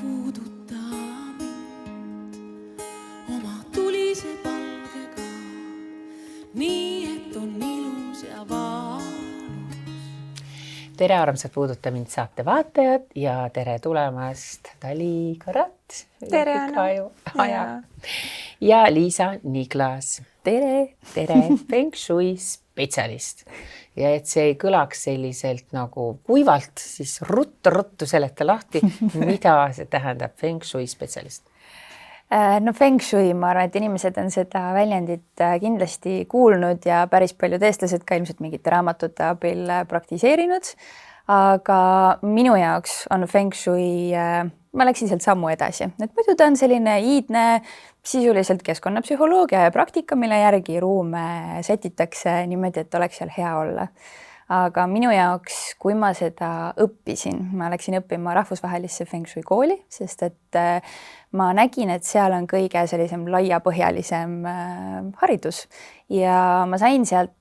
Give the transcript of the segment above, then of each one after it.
puuduta mind oma tulise palgega, nii et on ilus ja valus. Tere armsad Puuduta mind saate vaatajad ja tere tulemast Dali Karat. Tere Anna. Ja Liisa Niklas. Tere. Tere, Feng Shui spetsialist. Ja et see ei kõlaks selliselt nagu kuivalt, siis ruttu seleta lahti, mida see tähendab Feng Shui spetsialist. No Feng Shui, ma arvan, et inimesed on seda väljendit kindlasti kuulnud ja päris paljud eestlased ka ilmselt mingite raamatute abil praktiseerinud. Aga minu jaoks on Feng Shui, ma läksin sealt sammu edasi. Et muidu ta on selline iidne, sisuliselt keskkonnapsühholoogia ja praktika, mille järgi ruume setitakse niimoodi, et oleks seal hea olla. Aga minu jaoks, kui ma seda õppisin, ma läksin õppima rahvusvahelisse Feng Shui kooli, sest et ma nägin, et seal on kõige sellisem laiapõhjalisem haridus ja ma sain sealt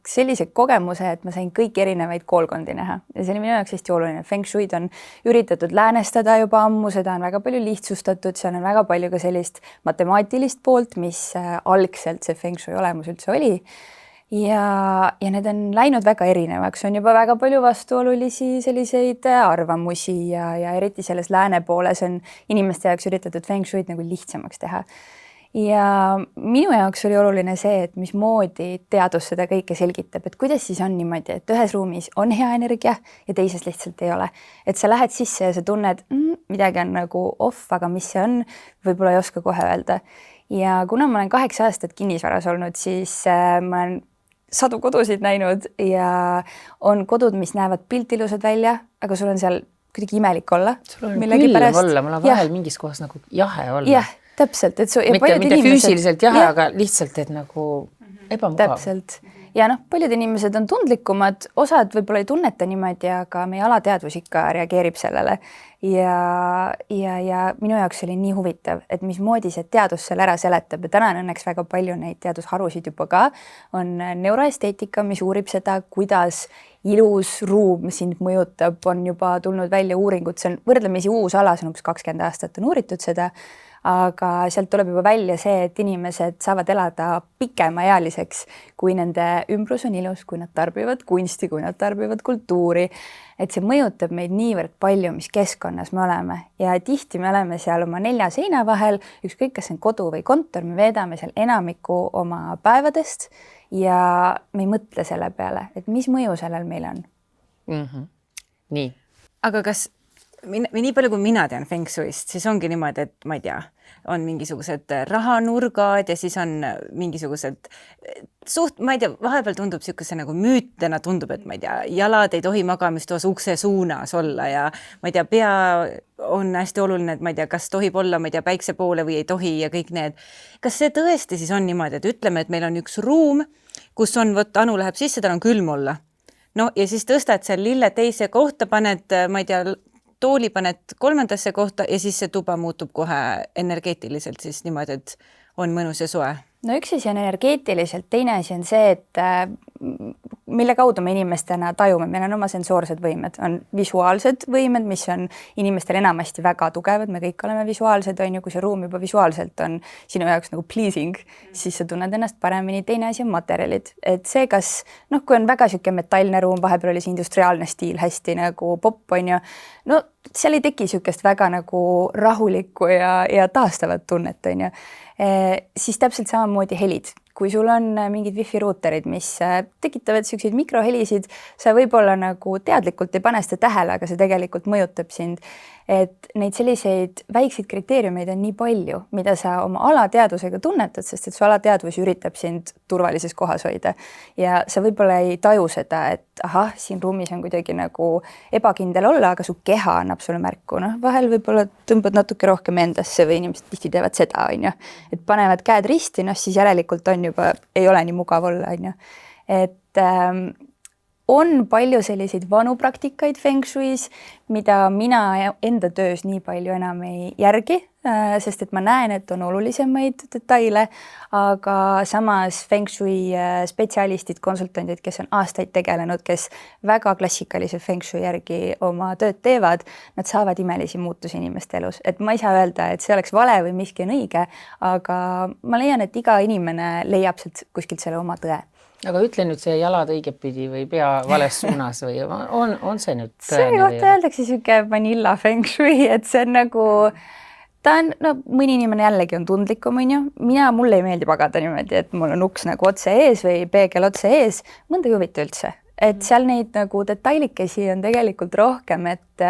sellise kogemuse, et ma sain kõik erinevaid koolkondi näha. Ja see oli minu jaoks hästi oluline. Feng Shuid on üritatud läänestada juba ammu, seda on väga palju lihtsustatud, seal on väga palju ka sellist matemaatilist poolt, mis algselt see Feng Shui olemus üldse oli. Ja need on läinud väga erinevaks, on juba väga palju vastuolulisi selliseid arvamusi ja eriti selles lääne pooles on inimeste jaoks üritatud Feng Shuid nagu lihtsamaks teha. Ja minu jaoks oli oluline see, et mismoodi teadus seda kõike selgitab, et kuidas siis on niimoodi, et ühes ruumis on hea energia ja teises lihtsalt ei ole. Et sa lähed sisse ja sa tunned, midagi on nagu off, aga mis see on, võib-olla ei oska kohe öelda. Ja kuna ma olen 8 aastat kinnisvaras olnud, siis ma olen sadu kodusid näinud ja on kodud, mis näevad piltilusad välja, aga sul on seal kuidagi imelik olla. Sul on külm olla, mul on vahel mingis kohas nagu jahe olla. Jah, täpselt. Et mitte füüsiliselt jahe, aga lihtsalt, et nagu ebamugav. Täpselt. Ja paljud inimesed on tundlikumad, osad võib-olla ei tunneta niimoodi, aga meie alateadvus ikka reageerib sellele. Ja minu jaoks oli nii huvitav, et mismoodi see teadus selle ära seletab ja täna on õnneks väga palju neid teadusharusid juba ka. On neuroesteetika, mis uurib seda, kuidas ilus ruum sind mõjutab, on juba tulnud välja uuringud, see on võrdlemisi uus ala, see on umbes 20 aastat on uuritud seda, aga sealt tuleb juba välja see, et inimesed saavad elada pikemaealiseks, kui nende ümbrus on ilus, kui nad tarbivad kunsti, kui nad tarbivad kultuuri. Et see mõjutab meid niivõrd palju, mis keskkonnas me oleme. Ja tihti me oleme seal oma 4 seina vahel, ükskõik kas see on kodu või kontor, me veedame seal enamiku oma päevadest ja me ei mõtle selle peale, et mis mõju sellel meil on. Nii. Aga kas nii palju, kui mina tean Feng Shuist, siis ongi niimoodi, et ma ei tea, on mingisugused rahanurgad ja siis on mingisugused ma ei tea, vahepeal tundub niisuguse nagu müütena tundub, et ma ei tea, jalad ei tohi magamistoas ukse suunas olla ja ma ei tea, pea on hästi oluline, et ma ei tea, kas tohib olla, ma ei tea, päikse poole või ei tohi ja kõik need. Kas see tõesti siis on niimoodi, et ütleme, et meil on üks ruum, kus on, Anu läheb sisse, tal on külm olla. No ja siis tõstad seal lille teise kohta, paned, ma ei tea, tooli paned 3. kohta ja siis see tuba muutub kohe energeetiliselt siis niimoodi, et on mõnus ja soe. No üks asi on energeetiliselt, teine asi on see, et mille kaudu me inimestena tajume, meil on oma sensoorsed võimed, on visuaalsed võimed, mis on inimestel enamasti väga tugevad, me kõik oleme visuaalsed, on ju, kui see ruum juba visuaalselt on sinu jaoks nagu pleasing, siis sa tunned ennast paremini, teine asi on materjalid. Et see, kas, kui on väga siuke metallne ruum, vahepeal oli see industriaalne stiil hästi nagu pop, on ju, no seal ei teki siukest väga nagu rahulikku ja taastavat tunnet, on ju. Siis täpselt samamoodi helid. Kui sul on mingid wifi ruuterid, mis tekitavad selliseid mikrohelisid, sa võib-olla nagu teadlikult ei pane seda tähele, aga see tegelikult mõjutab sind. Et neid selliseid väikseid kriteeriumeid on nii palju, mida sa oma alateadvusega tunnetad, sest et su alateadvus üritab sind turvalises kohas hoida. Ja sa võib-olla ei taju seda, et siin ruumis on kuidagi nagu ebakindel olla, aga su keha annab sulle märku. Vahel võib-olla tõmbad natuke rohkem endasse või inimesed tihti teevad seda, on ju. Et panevad käed risti, siis järelikult on juba, ei ole nii mugav olla, on ju. Et on palju selliseid vanu praktikaid Feng Shuis, mida mina enda töös nii palju enam ei järgi, sest et ma näen, et on olulisemaid detaile, aga samas Feng Shui spetsialistid, konsultandid, kes on aastaid tegelenud, kes väga klassikalise Feng Shui järgi oma tööd teevad, nad saavad imelisi muutusi inimeste elus. Et ma ei saa öelda, et see oleks vale või miski on õige, aga ma leian, et iga inimene leiab sealt kuskilt selle oma tõe. Aga ütle nüüd see jalad õigetpidi või pea vales suunas või on see nüüd tõene? See kohta öeldakse siuke vanilla Feng Shui, et see on nagu, ta on, no mõni inimene jällegi on tundlikum, on ju. Mulle ei meeldi pagada niimoodi, et mul on uks nagu otse ees või peegel otse ees. Mõnda ei huvita üldse. Et seal neid nagu detailikesi on tegelikult rohkem, et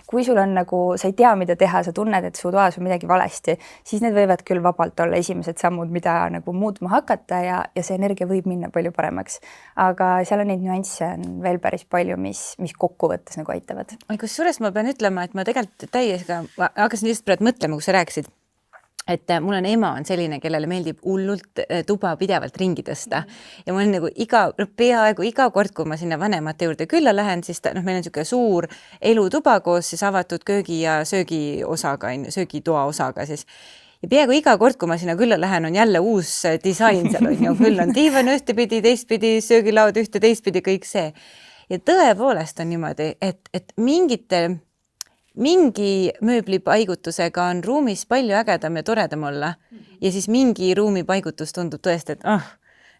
kui sul on nagu, sa ei tea, mida teha, sa tunned, et su toas on midagi valesti, siis need võivad küll vabalt olla esimesed sammud, mida nagu muutma hakata ja see energia võib minna palju paremaks. Aga seal on neid nüansse on veel päris palju, mis kokkuvõttes nagu aitavad. Kusjuures ma pean ütlema, et ma tegelikult täiega, ma hakkasin just praegu mõtlema, kui sa rääkisid, et mul on ema on selline, kellele meeldib hullult tuba pidevalt ringi tõsta ja ma olen nagu peaaegu iga kord, kui ma sinna vanemate juurde külla lähen, siis meil on niisugune suur elutuba koos siis avatud köögi ja söögiosaga, söögitoa osaga siis. Ja peaaegu iga kord, kui ma sinna külla lähen, on jälle uus disain seal on ju, küll on diivan ühtepidi, teistpidi, söögilaud ühte, teistpidi, kõik see. Ja tõepoolest on niimoodi, et mingi mööbli paigutusega on ruumis palju ägedam ja toredam olla ja siis mingi ruumi paigutus tundub tõesti, et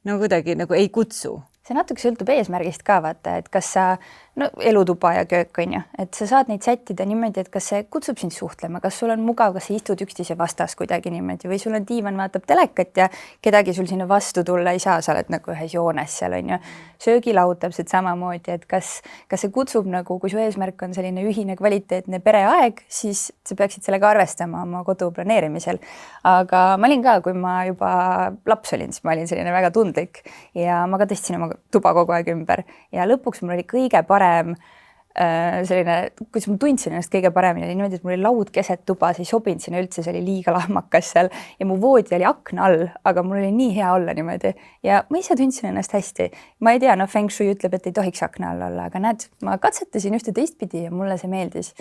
no kuidagi nagu ei kutsu. See natuke sõltub eesmärgist ka, vaata, et kas sa, elutuba ja köök on ju, et sa saad neid sättida niimoodi, et kas see kutsub sind suhtlema, kas sul on mugav, kas sa istud üksteise vastas kuidagi niimoodi või sul on diivan, vaatab telekat ja kedagi sul sinna vastu tulla ei saa, sa oled nagu ühes joones seal on ju. Söögilaud täpselt samamoodi, et kas see kutsub nagu, kui su eesmärk on selline ühine kvaliteetne pereaeg, siis sa peaksid sellega arvestama oma kodu planeerimisel. Aga ma olin ka, kui ma juba laps olin, siis ma olin selline väga tundlik ja ma ka tõstsin oma tuba kogu aeg ümber ja lõpuks mul oli kõige parem selline, kuidas ma tundsin ennast kõige paremini, oli niimoodi, et mul oli laud keset tuba, see ei sobinud sinna üldse, see oli liiga lahmakas seal ja mu voodi oli akna all, aga mul oli nii hea olla niimoodi ja ma ise tundsin ennast hästi. Ma ei tea, Feng Shui ütleb, et ei tohiks akna all olla, aga näed, ma katsetasin ühte teistpidi ja mulle see meeldis.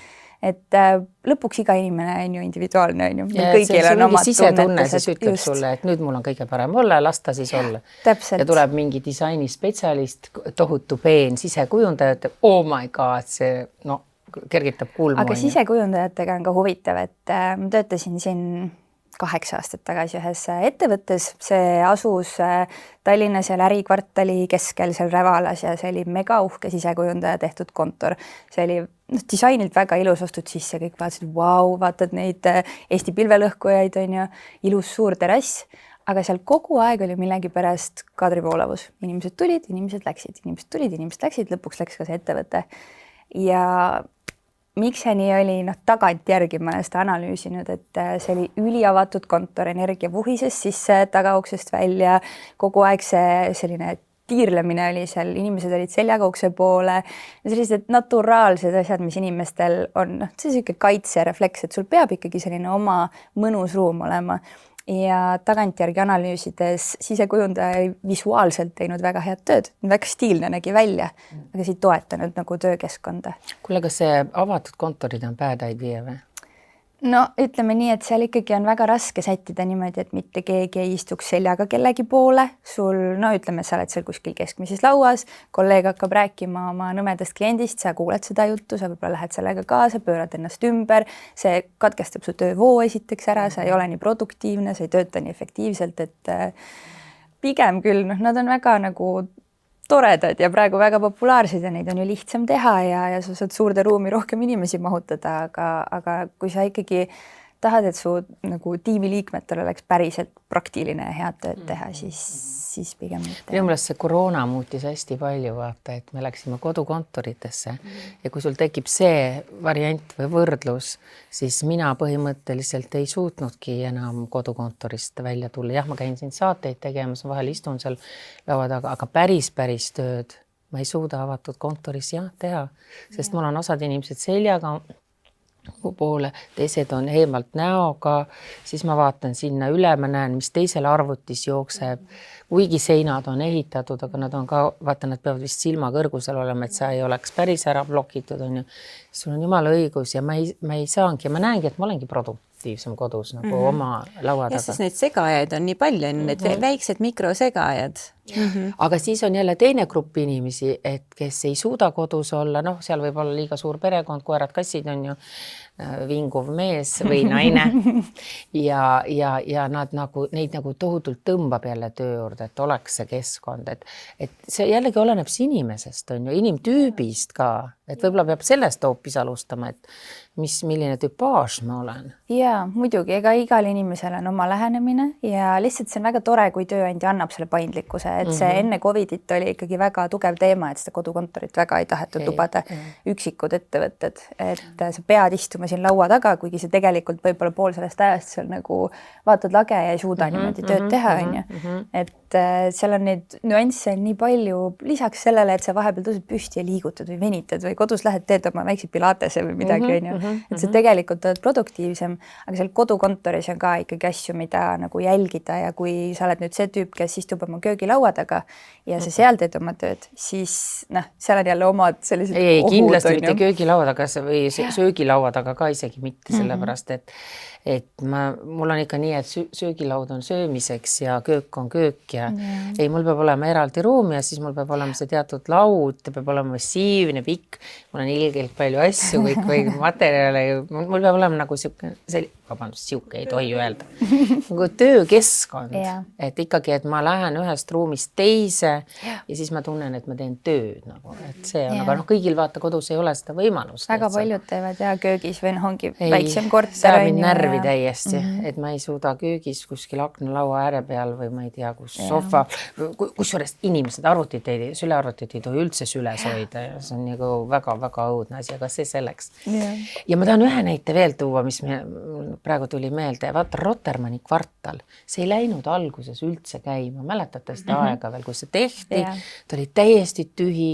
Et lõpuks iga inimene on ju individuaalne, on ju. Kõigil on omad sisetunne, siis ütleb sulle, et nüüd mul on kõige parem olla, lasta siis olla. Täpselt. Ja tuleb mingi disainispetsialist, tohutu peen sisekujundajad, oh my god, see kergitab kulmu. Aga sisekujundajatega on ka huvitav, et ma töötasin siin 8 aastat tagasi ühes ettevõttes, see asus Tallinnas ja ärikvartali keskel seal Rävalas ja see oli mega uhke sisekujundaja tehtud kontor. See oli disainilt väga ilus, ostud sisse, kõik vaatasid, vau, vaatad neid Eesti pilvelõhkujaid on ju, ilus suur terrass, aga seal kogu aeg oli millegi pärast kadrivoolavus. Inimesed tulid, inimesed läksid, inimesed läksid, lõpuks läks ka see ettevõte. Ja miks see nii oli, tagantjärgi ma olen seda analüüsinud, et see oli üliavatud kontor, energia vuhises sisse tagauksest välja, kogu aeg see selline tiirlemine oli seal, inimesed olid seljaga ukse poole, sellised naturaalsed asjad, mis inimestel on, see selline kaitserefleks, et sul peab ikkagi selline oma mõnus ruum olema. Ja tagantjärgi analüüsides sisekujundaja visuaalselt teinud väga head tööd, väga stiilne nägi välja, aga see ei toetanud nagu töökeskkonda. Kuule, kas see avatud kontorid on bad idea või? No ütleme nii, et seal ikkagi on väga raske sättida niimoodi, et mitte keegi ei istuks seljaga kellegi poole. Sul, ütleme, sa oled seal kuskil keskmises lauas, kolleeg hakkab rääkima oma nõmedast kliendist, sa kuuled seda juttu, sa võib-olla lähed sellega kaasa, pöörad ennast ümber, see katkestab su töövoo esiteks ära, sa ei ole nii produktiivne, sa ei tööta nii efektiivselt, et pigem küll, nad on väga nagu toredad ja praegu väga populaarsed ja neid on ju lihtsam teha ja sa saad suurde ruumi rohkem inimesi mahutada, aga kui sa ikkagi tahad, et su nagu tiimiliikmetel oleks päriselt praktiline ja head tööd teha, siis pigem mitte. Minu meelest see koroona muutis hästi palju, vaata, et me läksime kodukontoritesse ja kui sul tekib see variant või võrdlus, siis mina põhimõtteliselt ei suutnudki enam kodukontorist välja tulla. Jah, ma käin siin saateid tegemas, vahel istun seal laua taga, aga päris tööd ma ei suuda avatud kontoris teha, sest mul on osad inimesed seljaga poole, teised on eemalt näoga, siis ma vaatan sinna üle, ma näen, mis teisel arvutis jookseb, kuigi seinad on ehitatud, aga nad on ka, vaata, nad peavad vist silma kõrgusel olema, et see ei oleks päris ära blokitud, on ju. Sul on jumala õigus ja ma ei saangi ja ma näengi, et ma olengi produktiivsem kodus nagu oma laua taga. Ja siis neid segajaid on nii palju, need väiksed mikrosegajad. Aga siis on jälle teine grupp inimesi, et kes ei suuda kodus olla, noh, seal võib olla liiga suur perekond, koerad, kassid on ju, vinguv mees või naine ja nad neid nagu tohutult tõmbab jälle töö juurde, et oleks see keskkond, et see jällegi oleneb inimesest, on ju, inimtüübist ka, et võib-olla peab sellest hoopis alustama, et milline tüpaaž ma olen. Jaa, muidugi, ega igal inimesel on oma lähenemine ja lihtsalt see on väga tore, kui tööandja annab selle paindlikkuse, et see enne Covidit oli ikkagi väga tugev teema, et seda kodukontorit väga ei tahetud lubada üksikud ettevõtted, et sa pead istuma siin laua taga, kuigi see tegelikult võib-olla pool sellest ajast seal nagu vaatad lage ja ei suuda niimoodi tööd teha, on ju. Et seal on neid nüansse nii palju, lisaks sellele, et sa vahepeal tõused püsti ja liigutad või venitad või kodus lähed, teed oma väikse pilatese või midagi, on ju. Et sa tegelikult oled produktiivsem, aga seal kodukontoris on ka ikkagi asju, mida nagu jälgida ja kui sa oled nüüd see tüüp, kes istub oma köögilaua taga ja sa seal teed oma tööd, siis seal on jälle omad sellised ohud. Kindlasti mitte köögilaua taga või söögilaua taga ka isegi mitte, sellepärast et mul on ikka nii, et söögilaud on söömiseks ja köök on köök ja ei, mul peab olema eraldi ruum ja siis mul peab olema see teatud laud, peab olema massiivne, pikk, mul on ilgelt palju asju, kõik või materjale, mul peab olema nagu siuke ei tohi öelda, nagu töökeskkond, et ikkagi, et ma lähen ühest ruumist teise ja siis ma tunnen, et ma teen tööd nagu, et see on, aga kõigil vaata kodus ei ole seda võimalust. Väga paljud teevad ja köögis või ongi väiksem korter täiesti, et ma ei suuda köögis kuskil aknalaua ääre peal või ma ei tea, kus sohva, kusjuures inimesed sülearvutit ei tohi üldse süles hoida ja see on nagu väga-väga õudne asi, aga see selleks. Ja ma tahan ühe näite veel tuua, mis praegu tuli meelde, vaata Rotermanni kvartal, see ei läinud alguses üldse käima, mäletate seda aega veel, kui see tehti, ta oli täiesti tühi,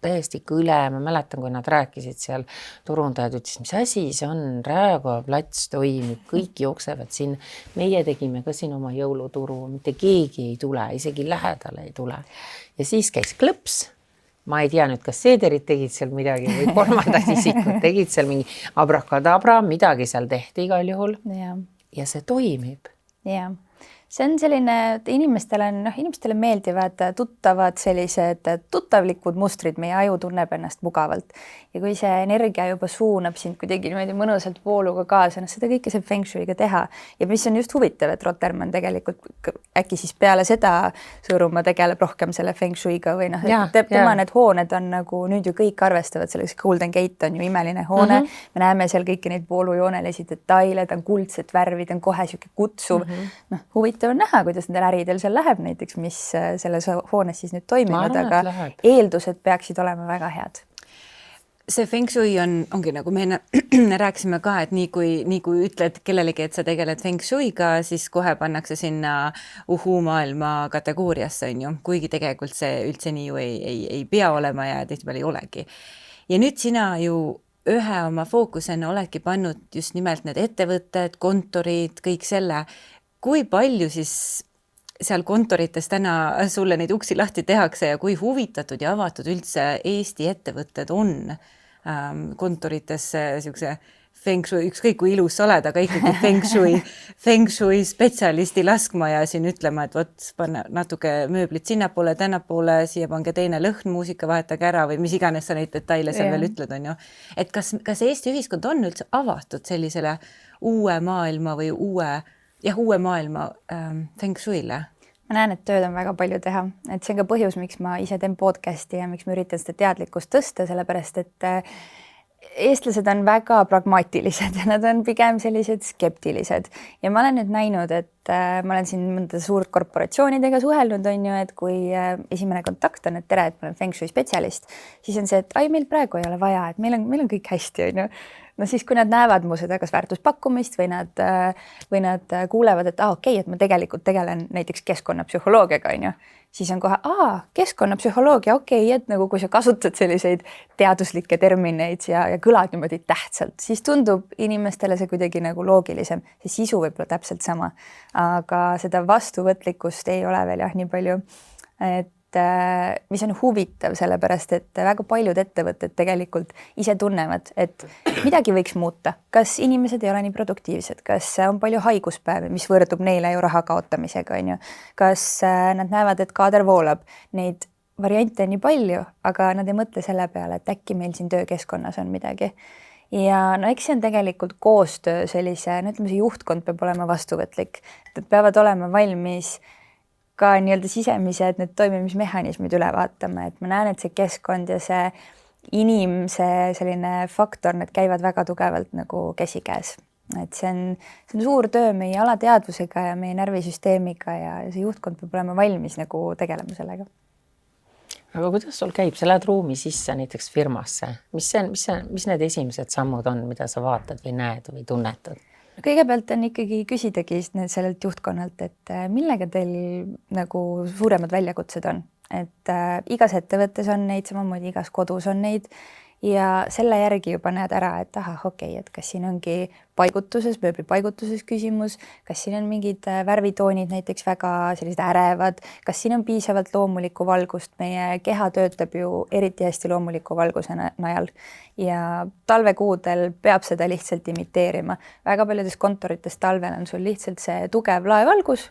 täiesti kõle, ma mäletan, kui nad rääkisid seal, turundajad ütles, mis asi see on, Raekoja plats toimib, kõik jooksevad siin, meie tegime ka siin oma jõuluturu, mitte keegi ei tule, isegi lähedale ei tule. Ja siis käis klõps, ma ei tea nüüd, kas seederid tegid seal midagi või kolmandad isikud tegid seal mingi abrakadabra, midagi seal tehti igal juhul ja see toimib. Jah. See on selline, et inimestele meeldivad tuttavad sellised tuttavlikud mustrid, meie aju tunneb ennast mugavalt. Ja kui see energia juba suunab sind kuidagi niimoodi mõnusalt vooluga kaasa, seda kõike saab Feng Shuiga teha. Ja mis on just huvitav, et Rotermann tegelikult äkki siis peale seda Sõõrumaa tegeleb rohkem selle Feng Shuiga või tema need hooned on nagu nüüd ju kõik arvestavad selleks, Golden Gate on ju imeline hoone. Me näeme seal kõiki neid voolujoonelisi detaile, ta on kuldsed värvid, on kohe siuke kutsuv. Huvitav on näha, kuidas nendel äridel seal läheb näiteks, mis selles hoones siis nüüd toimivad, aga eeldused peaksid olema väga head. See Feng Shui ongi nagu me rääkisime ka, et nii kui ütled kellelegi, et sa tegeled Feng Shuiga, siis kohe pannakse sinna maailma kategooriasse, on ju, kuigi tegelikult see üldse nii ju ei pea olema ja tihtipeale ei olegi. Ja nüüd sina ju ühe oma fookusena oledki pannud just nimelt need ettevõtted, kontorid, kõik selle. Kui palju siis seal kontorites täna sulle neid uksi lahti tehakse ja kui huvitatud ja avatud üldse Eesti ettevõtted on kontorites siukse Feng Shui, ükskõik kui ilus sa oled, aga ikkagi Feng Shui spetsialisti laskma ja siin ütlema, et võt, panna natuke mööblit sinnapoole, tännapoole, siia pange teine lõhn, muusika vahetage ära või mis iganes sa neid detaile seal veel ütled, on ju. Et kas Eesti ühiskond on üldse avatud sellisele uue maailma või uue maailma Feng Shuile? Ma näen, et tööd on väga palju teha, et see on ka põhjus, miks ma ise teen podcasti ja miks ma üritan seda teadlikkust tõsta, sellepärast et eestlased on väga pragmaatilised ja nad on pigem sellised skeptilised ja ma olen nüüd näinud, et ma olen siin mõnda suurkorporatsioonidega suhelnud, on ju, et kui esimene kontakt on, et tere, et ma olen Feng Shui spetsialist, siis on see, et ai, meil praegu ei ole vaja, et meil on kõik hästi, on ju. No siis, kui nad näevad mu seda kas väärtuspakkumist või nad kuulevad, et okei, et ma tegelikult tegelen näiteks keskkonnapsühholoogiaga, on ju, siis on kohe, keskkonnapsühholoogia, okei, et nagu kui sa kasutad selliseid teaduslikke termineid ja kõlad niimoodi tähtsalt, siis tundub inimestele see kuidagi nagu loogilisem, see sisu võib olla täpselt sama, aga seda vastuvõtlikkust ei ole veel jah nii palju, et mis on huvitav, sellepärast et väga paljud ettevõtted tegelikult ise tunnevad, et midagi võiks muuta. Kas inimesed ei ole nii produktiivsed, kas on palju haiguspäevi, mis võrdub neile ju raha kaotamisega, on ju. Kas nad näevad, et kaader voolab, neid variante on nii palju, aga nad ei mõtle selle peale, et äkki meil siin töökeskkonnas on midagi. Ja no eks see on tegelikult koostöö sellise, no ütleme, see juhtkond peab olema vastuvõtlik, et peavad olema valmis ka nii-öelda sisemised need toimimismehhanismid üle vaatama, et ma näen, et see keskkond ja see inimse selline faktor, need käivad väga tugevalt nagu käsikäes. Et see on suur töö meie alateadvusega ja meie närvisüsteemiga ja see juhtkond peab olema valmis nagu tegelema sellega. Aga kuidas sul käib? Sa lähed ruumi sisse näiteks firmasse. Mis need esimesed sammud on, mida sa vaatad või näed või tunnetad? Kõigepealt on ikkagi küsidagi sellelt juhtkonnalt, et millega teil nagu suuremad väljakutsed on. Et igas ettevõttes on neid, samamoodi igas kodus on neid ja selle järgi juba näed ära, et okei, et kas siin ongi mööbli paigutuses küsimus, kas siin on mingid värvitoonid näiteks väga sellised ärevad, kas siin on piisavalt loomulikku valgust, meie keha töötab ju eriti hästi loomuliku valguse najal ja talvekuudel peab seda lihtsalt imiteerima. Väga paljudes kontorites talvel on sul lihtsalt see tugev laevalgus,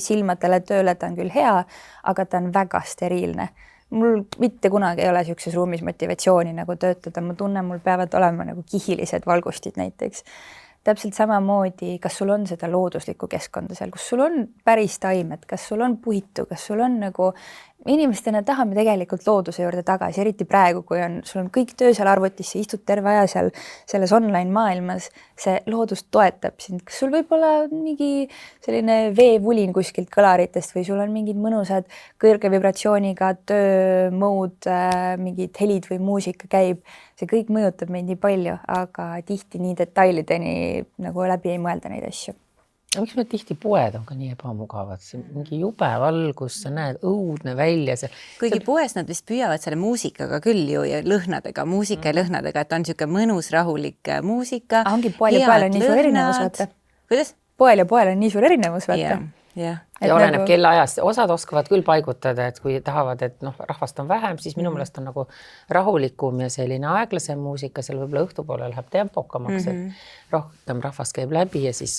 silmadele tööle ta on küll hea, aga ta on väga steriilne. Mul mitte kunagi ei ole niisuguses ruumis motivatsiooni nagu töötada, ma tunnen, mul peavad olema nagu kihilised valgustid näiteks. Täpselt samamoodi, kas sul on seda looduslikku keskkonda seal, kus sul on päris taimed, kas sul on puitu, kas sul on nagu inimestena tahame tegelikult looduse juurde tagasi, eriti praegu, kui sul on kõik töö seal arvutis, sa istud terve aja seal selles online maailmas, see loodus toetab sind. Kas sul võib olla mingi selline veevulin kuskilt kõlaritest või sul on mingid mõnusad kõrge vibratsiooniga töömõud, mingid helid või muusika käib, see kõik mõjutab meid nii palju, aga tihti nii detailideni nagu läbi ei mõelda neid asju. Miks me tihti poed on ka nii ebamugavad? Mingi jube valgus, sa näed õudne välja. Kuigi poes nad vist püüavad selle muusikaga küll ju ja lõhnadega, muusika ja lõhnadega, et on niisugune mõnus, rahulik muusika. Ongi poel ja poel on nii suur erinevus, vaata. Kuidas? Poel ja poel on nii suur erinevus, vaata. Ja oleneb kellaajast. Osad oskavad küll paigutada, et kui tahavad, et rahvast on vähem, siis minu meelest on nagu rahulikum ja selline aeglasem muusika, seal võib-olla õhtupoole läheb tempokamaks, et rohkem rahvast käib läbi ja siis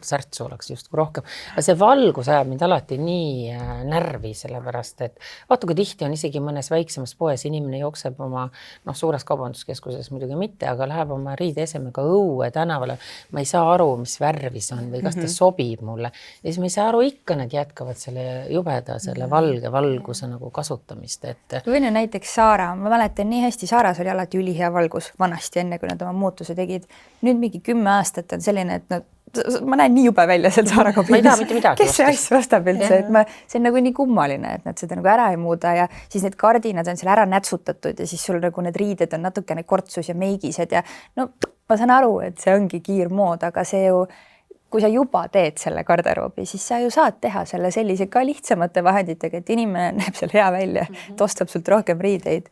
särtsu oleks justkui rohkem. Aga see valgus ajab mind alati nii närvi, sellepärast, et vaata, kui tihti on isegi mõnes väiksemas poes, inimene jookseb oma, suures kaubanduskeskuses muidugi mitte, aga läheb oma riideesemega õue tänavale. Ma ei saa aru, mis värvis on või kas ta sobib mulle. Ja siis ma ei saa aru, ikka nad jätkavad selle jubeda, selle valge valguse nagu kasutamist. Või näiteks Saara, ma mäletan nii hästi, Saaras oli alati ülihea valgus vanasti, enne kui nad oma muutuse tegid. Nüüd mingi 10 aastat on selline, et ma näen nii jube välja seal Saara kabiinis. Kes see asju ostab üldse? See on nagu nii kummaline, et nad seda nagu ära ei muuda ja siis need kardinad on seal ära nätsutatud ja siis sul nagu need riided on natukene kortsus ja meigised ja ma saan aru, et see ongi kiirmood, aga see ju kui sa juba teed selle garderoobi, siis sa ju saad teha selle sellise ka lihtsamate vahenditega, et inimene näeb seal hea välja, et ostab sult rohkem riideid.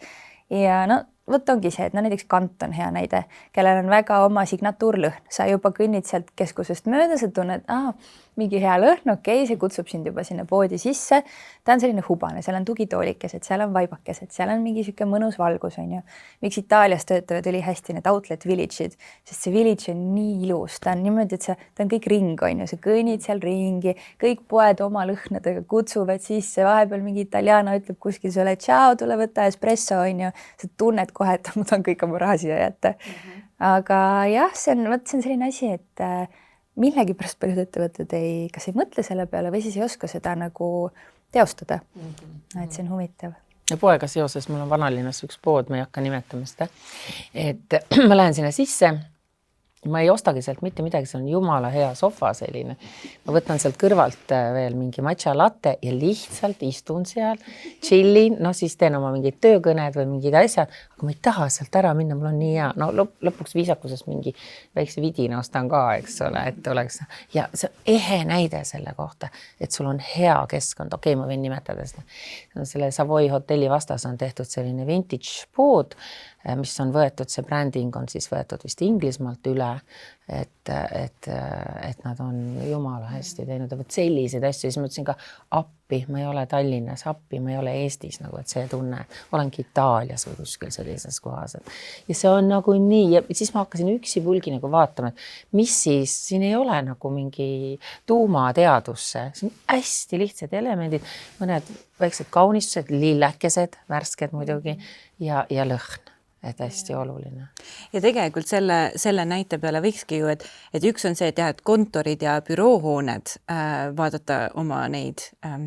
Ja vot ongi see, et näiteks Kant on hea näide, kellel on väga oma signatuurlõhn. Sa juba kõnnid sealt keskusest mööda, sa tunned, mingi hea lõhn, okei, see kutsub sind juba sinna poodi sisse. Ta on selline hubane, seal on tugitoolikesed, seal on vaibakesed, seal on mingi siuke mõnus valgus, on ju. Miks Itaalias töötavad üli hästi need outlet village'id, sest see village on nii ilus, ta on niimoodi, et ta on kõik ring, on ju, sa kõnnid seal ringi, kõik poed oma lõhnadega kutsuvad sisse, vahepeal mingi italiano ütleb kuskil sulle, tšau, tule võtta espresso, on ju, sa tunned kohe, et ma tahan kõik oma raha siia jätta. Aga jah, see on selline asi, et millegipärast paljud ettevõtted kas ei mõtle selle peale või siis ei oska seda nagu teostada. Et see on huvitav. Ja poega seoses, mul on vanalinnas üks pood, ma ei hakka nimetama seda, et ma lähen sinna sisse ma ei ostagi sealt mitte midagi, see on jumala hea sofa selline. Ma võtan sealt kõrvalt veel mingi matcha latte ja lihtsalt istun seal, chillin, no siis teen oma mingid töökõned või mingid asjad, aga ma ei taha sealt ära minna, mul on nii hea. No lõpuks viisakusest mingi väikse vidina ostan ka, eks ole, et oleks. Ja see on ehe näide selle kohta, et sul on hea keskkond. Okei, ma võin nimetada seda. Selle Savoy hotelli vastas on tehtud selline vintage pood, mis on võetud, see bränding on siis võetud vist Inglismaalt üle, et nad on jumala hästi teinud, võt selliseid asju, siis ma ütlesin ka appi, ma ei ole Tallinnas, appi, ma ei ole Eestis, nagu, et see tunne, olengi Itaalias või kuskil sellises kohas. Ja see on nagu nii, ja siis ma hakkasin üksipulgi nagu vaatama, et mis siis, siin ei ole nagu mingi tuumateadusse, see on hästi lihtsad elemendid, mõned väiksed kaunistused, lillekesed, värsked muidugi ja lõhn. Et hästi oluline. Ja tegelikult selle näite peale võikski ju, et üks on see, et jah, et kontorid ja büroohooned vaadata oma neid,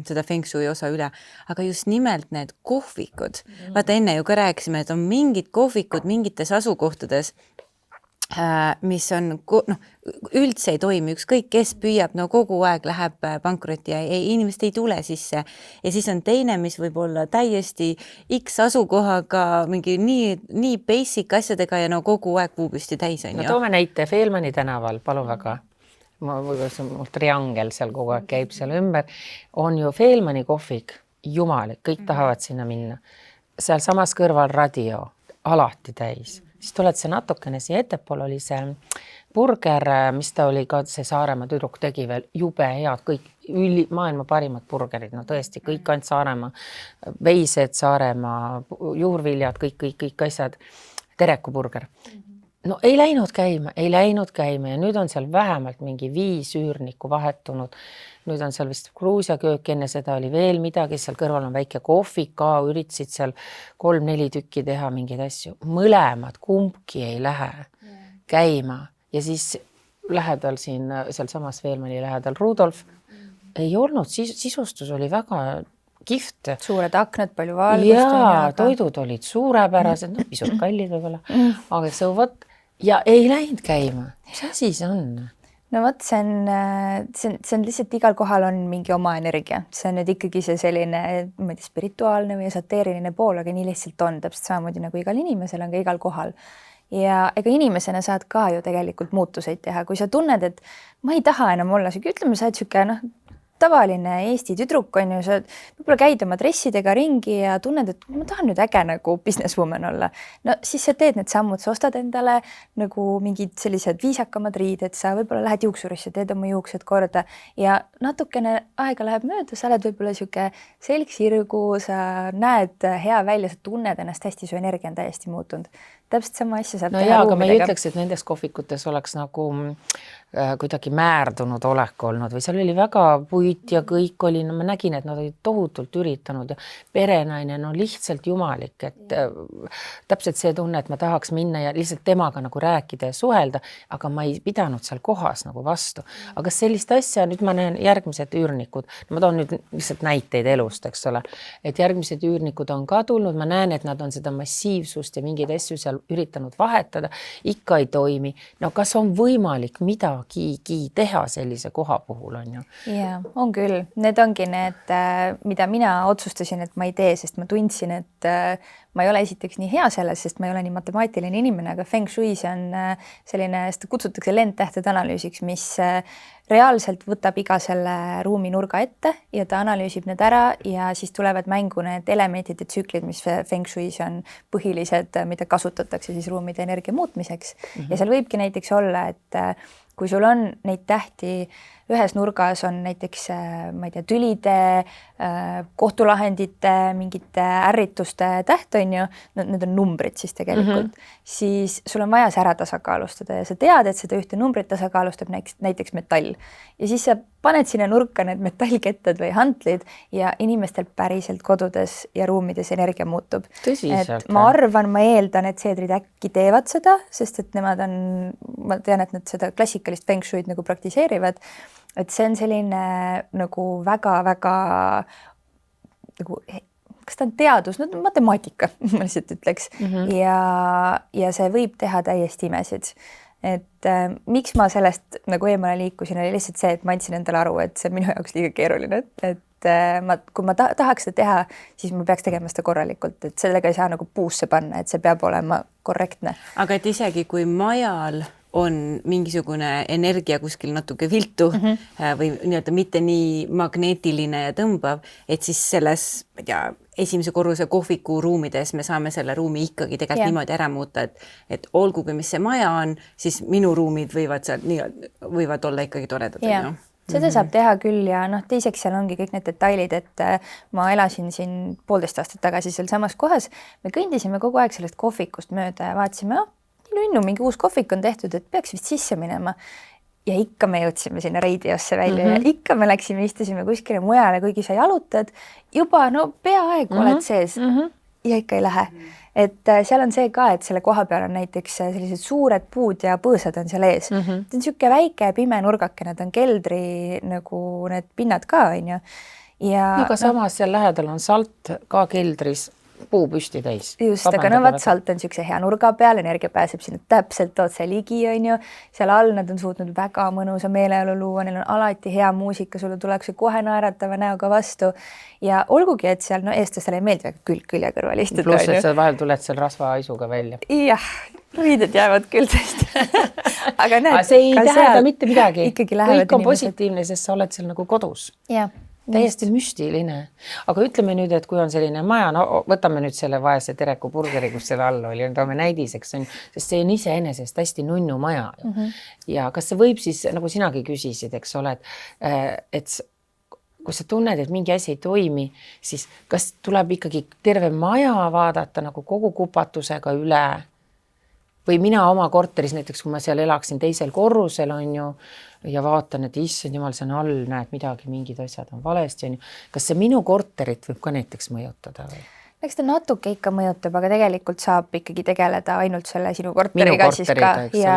seda feng shui osa üle, aga just nimelt need kohvikud. Vaata enne ju ka rääkisime, et on mingid kohvikud mingites asukohtades, mis on, üldse ei toimi, ükskõik kes püüab, kogu aeg läheb pankrotti ja inimesed ei tule sisse. Ja siis on teine, mis võib olla täiesti X asukohaga, mingi nii basic asjadega ja kogu aeg puupüsti täis on. Toome näite Feelmani tänaval, palun väga. Mul triangel seal kogu aeg käib seal ümber. On ju Feelmani kohvik, jumalik, kõik tahavad sinna minna. Seal samas kõrval radio, alati täis. Siis tuled see natukene siia ettepool oli see burger, mis ta oli ka see Saaremaa tüdruk tegi veel jube head, kõik maailma parimad burgerid, no tõesti, kõik ainult Saaremaa, veised Saaremaa, juurviljad, kõik asjad, terekuburger. No ei läinud käima ja nüüd on seal vähemalt mingi 5 üürnikku vahetunud. Nüüd on seal vist Gruusia köök, enne seda oli veel midagi, seal kõrval on väike kohvik ka, üritasid seal 3-4 tükki teha mingeid asju. Mõlemad kumbki ei lähe käima ja siis lähedal siin, seal samas Feelmani lähedal Rudolf, ei olnud, sisustus oli väga kihvt. Suured aknad, palju valgust. Jaa, toidud olid suurepärased, pisut kallid võib-olla, aga sõuvad ja ei läinud käima. Mis asi see on? No vot, see on lihtsalt igal kohal on mingi oma energia. See on nüüd ikkagi see selline, ma ei tea, spirituaalne või esoteeriline pool, aga nii lihtsalt on. Täpselt samamoodi nagu igal inimesel on ka igal kohal. Ja ega inimesena saad ka ju tegelikult muutuseid teha. Kui sa tunned, et ma ei taha enam olla, ütleme, sa oled siuke, tavaline Eesti tüdruk on ju, sa võib-olla käid oma dressidega ringi ja tunned, et ma tahan nüüd äge nagu businesswoman olla. No siis sa teed need sammud, sa ostad endale nagu mingid sellised viisakamad riided, sa võib-olla lähed juuksurisse, teed oma juuksed korda ja natukene aega läheb mööda, sa oled võib-olla siuke selg sirgu, sa näed hea välja, sa tunned ennast hästi, su energia on täiesti muutunud. Täpselt sama asja saab teha ruumidega. Aga ma ei ütleks, et nendes kohvikutes oleks nagu kuidagi määrdunud olek olnud või seal oli väga puit ja kõik oli, ma nägin, et nad olid tohutult üritanud ja perenaine, lihtsalt jumalik, et täpselt see tunne, et ma tahaks minna ja lihtsalt temaga nagu rääkida ja suhelda, aga ma ei pidanud seal kohas nagu vastu. Aga sellist asja, nüüd ma näen järgmised üürnikud, ma toon nüüd lihtsalt näiteid elust, eks ole, et järgmised üürnikud on ka tulnud, ma näen, et nad on seda massiivsust ja mingeid asju seal üritanud vahetada, ikka ei toimi. No kas on võimalik midagigi teha sellise koha puhul on ju? Jaa, on küll. Need ongi need, mida mina otsustasin, et ma ei tee, sest ma tundsin, et ma ei ole esiteks nii hea selles, sest ma ei ole nii matemaatiline inimene, aga Feng Shui see on selline, seda kutsutakse lendtähtede analüüsiks, mis reaalselt võtab iga selle ruumi nurga ette ja ta analüüsib need ära ja siis tulevad mängu need elemendid ja tsüklid, mis Feng Shuis on põhilised, mida kasutatakse siis ruumide energia muutmiseks. Ja seal võibki näiteks olla, et kui sul on neid tähti, ühes nurgas on näiteks, ma ei tea, tülide, kohtulahendite, mingite ärrituste täht on ju, need on numbrid siis tegelikult, siis sul on vaja see ära tasakaalustada ja sa tead, et seda ühte numbrit tasakaalustab näiteks metall. Ja siis sa paned sinna nurka need metallketted või hantlid ja inimestel päriselt kodudes ja ruumides energia muutub. Tõsiselt, ma arvan, ma eeldan, et seedrid äkki teevad seda, sest et nemad on, ma tean, et nad seda klassikalist Feng Shuid nagu praktiseerivad, et see on selline nagu väga-väga nagu, kas ta on teadus, matemaatika, ma lihtsalt ütleks. Ja see võib teha täiesti imesid. et miks ma sellest nagu eemale liikusin, oli lihtsalt see, et ma andsin endale aru, et see on minu jaoks liiga keeruline, et kui ma tahaks seda teha, siis ma peaks tegema seda korralikult, et sellega ei saa nagu puusse panna, et see peab olema korrektne. Aga et isegi kui majal on mingisugune energia kuskil natuke viltu või nii-öelda mitte nii magneetiline ja tõmbav, et siis selles, ma ei tea, esimese korruse kohviku ruumides me saame selle ruumi ikkagi tegelikult niimoodi ära muuta, et olgugi, mis see maja on, siis minu ruumid võivad olla ikkagi toredad. Seda saab teha küll ja teiseks seal ongi kõik need detailid, et ma elasin siin 1,5 aastat tagasi seal samas kohas, me kõndisime kogu aeg sellest kohvikust mööda ja vaatasime, mingi uus kohvik on tehtud, et peaks vist sisse minema. Ja ikka me jõudsime sinna Reidiosse välja ja ikka me läksime, istusime kuskile mujale, kuigi sa jalutad, juba peaaegu oled sees ja ikka ei lähe. Et seal on see ka, et selle koha peal on näiteks sellised suured puud ja põõsad on seal ees. See on niisugune väike pime nurgake, need on keldri nagu need pinnad ka, on ju. Aga samas seal lähedal on salt ka keldris puu püsti täis. Just, aga vaat salt on niisuguse hea nurga peal, energia pääseb sinna täpselt otse ligi, on ju. Seal all nad on suutnud väga mõnusa meeleolu luua, neil on alati hea muusika, sulle tuleks kohe naeratava näoga vastu. Ja olgugi, et seal eestlastele ei meeldi väga külje kõrval istuda. Pluss, et sa vahel tuled seal rasvahaisuga välja. Jah, riided jäävad küll tõesti. Aga näed, see ei tähenda mitte midagi. Kõik on positiivne, sest sa oled seal nagu kodus. Jah. Täiesti müstiline. Aga ütleme nüüd, et kui on selline maja, võtame nüüd selle vaese Tereku burgeri, kus selle all oli, toome näidiseks, sest see on iseenesest hästi nunnu maja. Ja kas see võib siis, nagu sinagi küsisid, eks ole, et kui sa tunned, et mingi asi ei toimi, siis kas tuleb ikkagi terve maja vaadata nagu kogu kupatusega üle? Või mina oma korteris, näiteks kui ma seal elaksin teisel korrusel, on ju, ja vaatan, et issand jumal, see on all, näed midagi, mingid asjad on valesti, on ju. Kas see minu korterit võib ka näiteks mõjutada või? Eks ta natuke ikka mõjutab, aga tegelikult saab ikkagi tegeleda ainult selle sinu korteriga siis ka. Ja,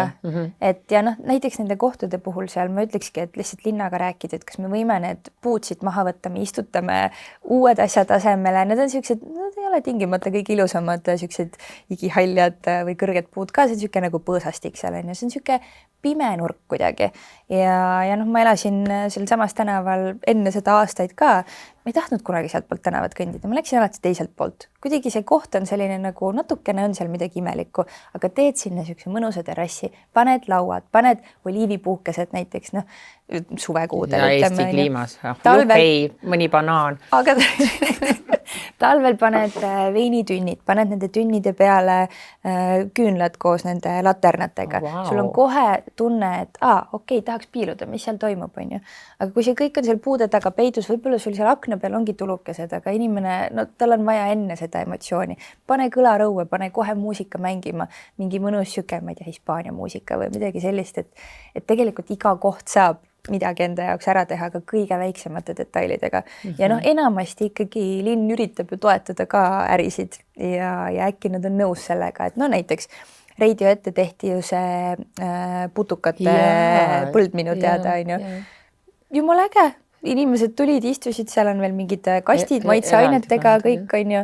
et ja näiteks nende kohtade puhul seal ma ütlekski, et lihtsalt linnaga rääkida, et kas me võime need puud siit maha võtta, me istutame uued asjad asemele. Need on sellised, need ei ole tingimata kõik ilusamad sellised igihaljad või kõrged puud ka, see on selline nagu põõsastik seal on ja see on selline pime nurk kuidagi. Ja ma elasin seal samas tänaval enne seda aastaid ka. Ma ei tahtnud kunagi sealt poolt tänavat kõndida, ma läksin alati teiselt poolt. Kuidagi see koht on selline nagu natukene on seal midagi imelikku, aga teed sinna niisuguse mõnusa terrassi, paned lauad, paned oliivipuhkesed näiteks, suvekuudel. Ja Eesti kliimas, mõni banaan. Aga talvel paned veinitünnid, paned nende tünnide peale küünlad koos nende laternatega. Sul on kohe tunne, et okei, tahaks piiluda, mis seal toimub, on ju. Aga kui see kõik on seal puude taga peidus, võib-olla sul seal akna peal ongi tulukesed, aga inimene, tal on vaja enne seda emotsiooni. Pane kõlarõue, pane kohe muusika mängima, mingi mõnus süke, ma ei tea, Hispaania muusika või midagi sellist, et tegelikult iga koht saab midagi enda jaoks ära teha ka kõige väiksemate detailidega. Ja enamasti ikkagi linn üritab ju toetada ka ärisid ja äkki nad on nõus sellega, et näiteks Reidio ette tehti ju see putukate põld minu teada, on ju. Jumala äge, inimesed tulid, istusid, seal on veel mingid kastid maitseainetega, kõik on ju.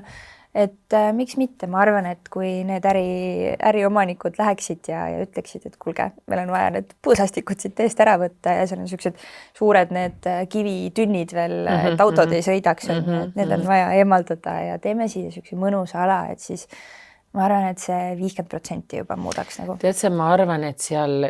Et miks mitte, ma arvan, et kui need äriomanikud läheksid ja ütleksid, et kuulge, meil on vaja need põõsastikud siit eest ära võtta ja seal on sellised suured need kivitünnid veel, et autod ei sõidaks, need on vaja eemaldada ja teeme siia selline mõnusa ala, et siis ma arvan, et see 50% juba muudaks nagu. Tead see, ma arvan, et seal,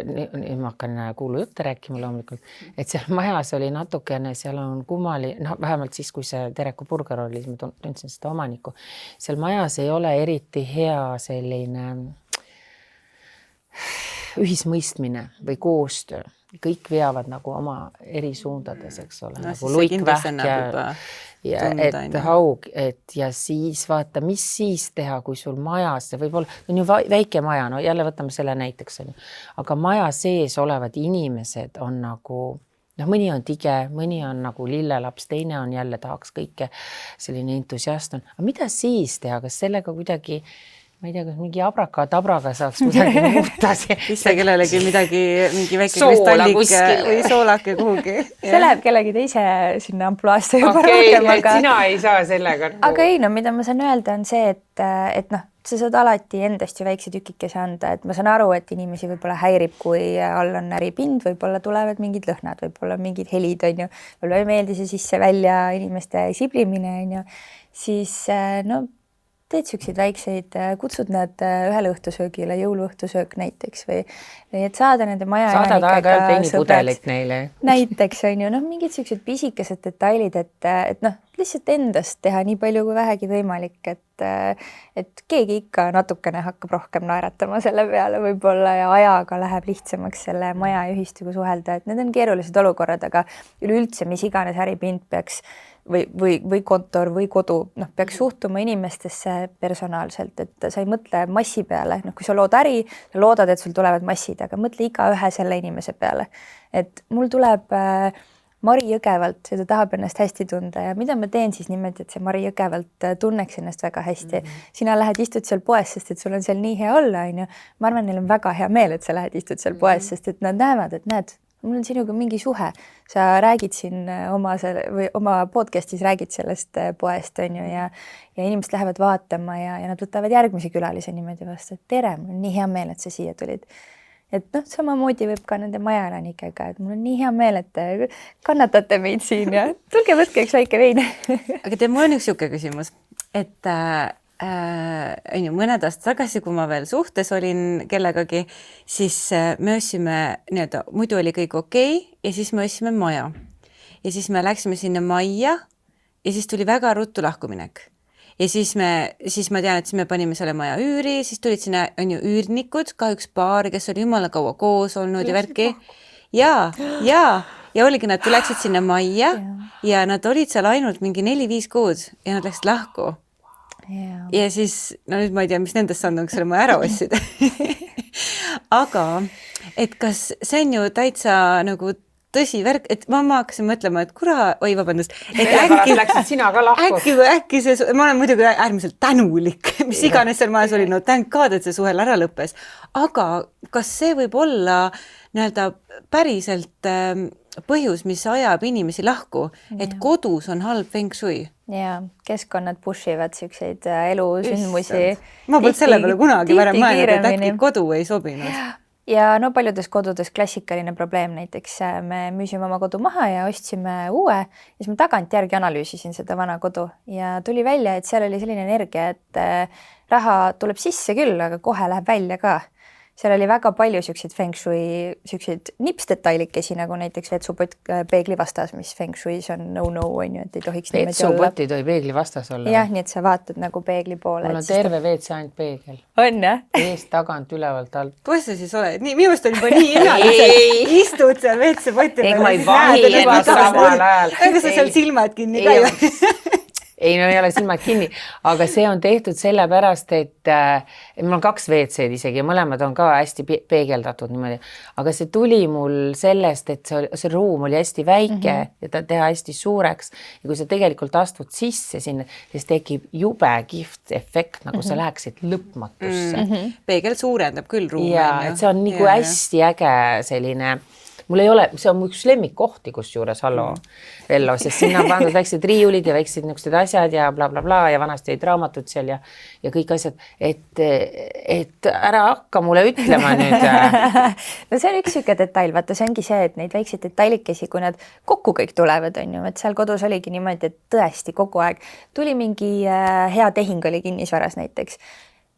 ma hakkan kuulu jutte rääkima loomulikult, et seal majas oli natukene, seal on kummali, vähemalt siis, kui see Tereku burger oli, siis ma tundsin seda omanikku. Seal majas ei ole eriti hea selline ühismõistmine või koostöö. Kõik veavad nagu oma eri suundades, eks ole. Nagu luikvähk ja et haug, ja siis vaata, mis siis teha, kui sul majas, võib-olla, on ju väike maja, jälle võtame selle näiteks, aga maja sees olevad inimesed on nagu, mõni on tige, mõni on nagu lillelaps, teine on jälle tahaks kõike selline entusiast on. Aga mida siis teha, kas sellega kuidagi, ma ei tea, kas mingi abraka-tabraga saaks kuidagi muuta. Isse kellelegi mingi väike kristallik või soolake kuhugi. See läheb kellegi teise sinna ampluaasse juba rohkem. Okei, et sina ei saa sellega. Aga ei, mida ma saan öelda on see, et sa saad alati endast ju väikse tükikese anda, et ma saan aru, et inimesi võib-olla häirib, kui all on näripind, võib-olla tulevad mingid lõhnad, võib-olla mingid helid, on ju, võib-olla ei meeldi see sisse-välja inimeste siblimine, on ju, siis no teed siukseid väikseid, kutsud nad ühele õhtusöögile, jõuluõhtusöök näiteks või et saada nende maja saadad aeg-ajalt veinipudelit neile. Näiteks on ju, mingid siuksed pisikesed detailid, et lihtsalt endast teha nii palju kui vähegi võimalik, et keegi ikka natukene hakkab rohkem naeratama selle peale võib-olla ja ajaga läheb lihtsamaks selle maja ja ühistuga suhelda, et need on keerulised olukorrad, aga üleüldse mis iganes äripind peaks või kontor või kodu, peaks suhtuma inimestesse personaalselt, et sa ei mõtle massi peale, kui sa lood äri, sa loodad, et sul tulevad massid, aga mõtle igaühe selle inimese peale. Et mul tuleb Mari Jõgevalt ja ta tahab ennast hästi tunda ja mida ma teen siis niimoodi, et see Mari Jõgevalt tunneks ennast väga hästi. Sina lähed, istud seal poes, sest et sul on seal nii hea olla, on ju. Ma arvan, neil on väga hea meel, et sa lähed, istud seal poes, sest et nad näevad, et näed, mul on sinuga mingi suhe. Sa räägid siin oma podcastis räägid sellest poest, on ju, ja inimesed lähevad vaatama ja nad võtavad järgmise külalise niimoodi vastu, et tere, mul on nii hea meel, et sa siia tulid. Et samamoodi võib ka nende majaelanikega, et mul on nii hea meel, et te kannatate meid siin ja tulge võtke üks väike vein. Aga mul on üks siuke küsimus, et on ju mõned aastad tagasi, kui ma veel suhtes olin kellegagi, siis me ostsime nii-öelda, muidu oli kõik okei ja siis me ostsime maja. Ja siis me läksime sinna majja ja siis tuli väga ruttu lahkuminek. Ja siis ma tean, et siis me panime selle maja üüri, siis tulid sinna on ju üürnikud, kahjuks paar, kes oli jumala kaua koos olnud ja värki. Ja oligi, nad läksid sinna majja ja nad olid seal ainult mingi 4-5 kuud ja nad läksid lahku. Ja siis, nüüd ma ei tea, mis nendest saanud on, kas selle maja ära ostsid. Aga, et kas see on ju täitsa nagu tõsi värk, et ma hakkasin mõtlema, et vabandust, et läksid sina ka lahku. Äkki see, ma olen muidugi äärmiselt tänulik, mis iganes seal majas oli, thank God, et see suhel ära lõppes. Aga kas see võib olla nii-öelda päriselt põhjus, mis ajab inimesi lahku, et kodus on halb feng shui? Ja keskkonnad pushivad siukseid elusündmusi. Ma polnud selle peale kunagi varem mõelnud, et äkki kodu ei sobinud. Ja paljudes kodudes klassikaline probleem, näiteks me müüsime oma kodu maha ja ostsime uue ja siis ma tagantjärgi analüüsisin seda vana kodu ja tuli välja, et seal oli selline energia, et raha tuleb sisse küll, aga kohe läheb välja ka. Seal oli väga palju siukseid feng shui, siukseid nipsdetailikesi, nagu näiteks vetsupott peegli vastas, mis feng shuis on no, on ju, et ei tohiks niimoodi olla. Vetsupoti toi peegli vastas olla. Jah, nii et sa vaatad nagu peegli poole. Mul on terve WC ainult peegel. On, jah? Eest tagant, ülevalt alt. Kus sa siis oled? Minu arust on juba nii ilmaliselt. Istud seal WC-potil. Ega ma ei vahi ennast samal ajal. Ega sa seal silmad kinni ka. Ei, no ei ole silmad kinni, aga see on tehtud sellepärast, et mul on 2 WC-d isegi ja mõlemad on ka hästi peegeldatud niimoodi. Aga see tuli mul sellest, et see ruum oli hästi väike ja ta teha hästi suureks. Ja kui sa tegelikult astud sisse sinna, siis tekib jube kihvt effekt, nagu sa läheksid lõpmatusse. Peegel suurendab küll ruumi. Ja, et see on nagu hästi äge selline... Mul ei ole, see on üks lemmikkohti, kus juures Vello, sest sinna on pandud väiksed riiulid ja väiksed niisugused asjad ja bla ja vanasti olid raamatud seal ja kõik asjad, et ära hakka mulle ütlema nüüd. No see on üks siuke detail, vaata see ongi see, et neid väikseid detailikesi, kui nad kokku kõik tulevad, on ju, et seal kodus oligi niimoodi, et tõesti kogu aeg tuli mingi hea tehing oli kinnisvaras näiteks.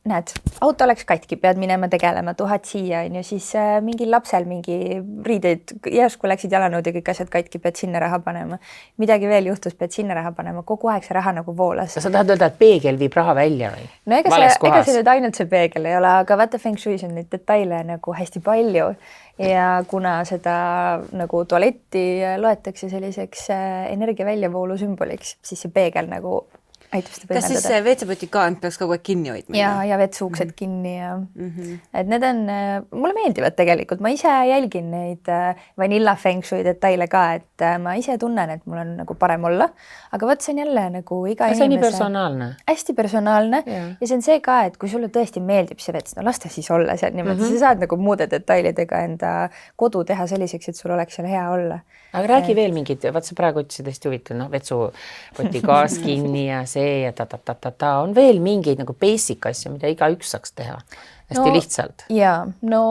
Näed, auto oleks katki, pead minema tegelema, 1000 siia, on ju, siis mingi lapsel mingi riideid, järsku läksid jalanõud ja kõik asjad katki, pead sinna raha panema. Midagi veel juhtus, pead sinna raha panema, kogu aeg see raha nagu voolas. Sa tahad öelda, et peegel viib raha välja või? No ega see nüüd ainult see peegel ei ole, aga vaata feng shuis on neid detaile nagu hästi palju ja kuna seda nagu tualetti loetakse selliseks energia väljavoolu sümboliks, siis see peegel nagu kas siis see WC-poti kaant peaks kogu aeg kinni hoidma? Ja vetsuuksed kinni ja et need on, mulle meeldivad tegelikult, ma ise jälgin neid vanilla feng shui detaile ka, et ma ise tunnen, et mul on nagu parem olla, aga võt see on jälle nagu iga inimese... See on nii personaalne. Hästi personaalne ja see on see ka, et kui sulle tõesti meeldib see vets, no las ta siis olla seal niimoodi, sa saad nagu muude detailidega enda kodu teha selliseks, et sul oleks seal hea olla. Aga räägi veel mingid, vaat sa praegu ütlesid hästi huvitav, vetsupoti gaas kinni ja see see ja ta on veel mingeid nagu basic asju, mida igaüks saaks teha hästi lihtsalt. Ja, no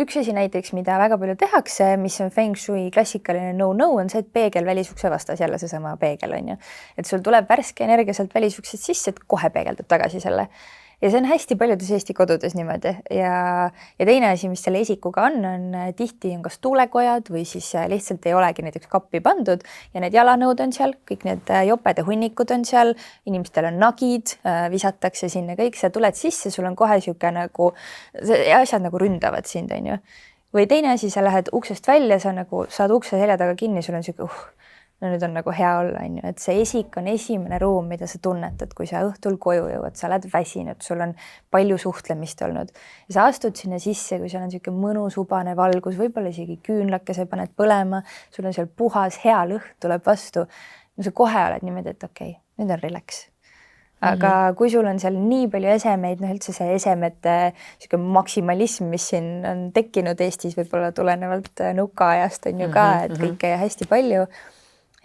üks asi näiteks, mida väga palju tehakse, mis on Feng Shui klassikaline no-no, on see, et peegel välisukse vastas, jälle seesama peegel on ju. Et sul tuleb värske energia sealt välisuksest sisse, et kohe peegeldab tagasi selle. Ja see on hästi paljudes Eesti kodudes niimoodi ja teine asi, mis selle esikuga on tihti on kas tuulekojad või siis lihtsalt ei olegi näiteks kappi pandud ja need jalanõud on seal, kõik need joped ja hunnikud on seal, inimestel on nagid, visatakse sinna kõik, sa tuled sisse, sul on kohe sihuke nagu, asjad nagu ründavad sind, on ju. Või teine asi, sa lähed uksest välja, sa nagu saad ukse selja taga kinni, sul on sihuke no nüüd on nagu hea olla, on ju, et see esik on esimene ruum, mida sa tunnetad, kui sa õhtul koju jõuad, sa oled väsinud, sul on palju suhtlemist olnud ja sa astud sinna sisse, kui seal on sihuke mõnus ubane valgus, võib-olla isegi küünlakese paned põlema, sul on seal puhas, hea lõhn tuleb vastu. No sa kohe oled niimoodi, et okei, nüüd on relax. Aga kui sul on seal nii palju esemeid, no üldse see esemete sihuke maksimalism, mis siin on tekkinud Eestis võib-olla tulenevalt nukaajast on ju ka, et kõike ja hästi palju,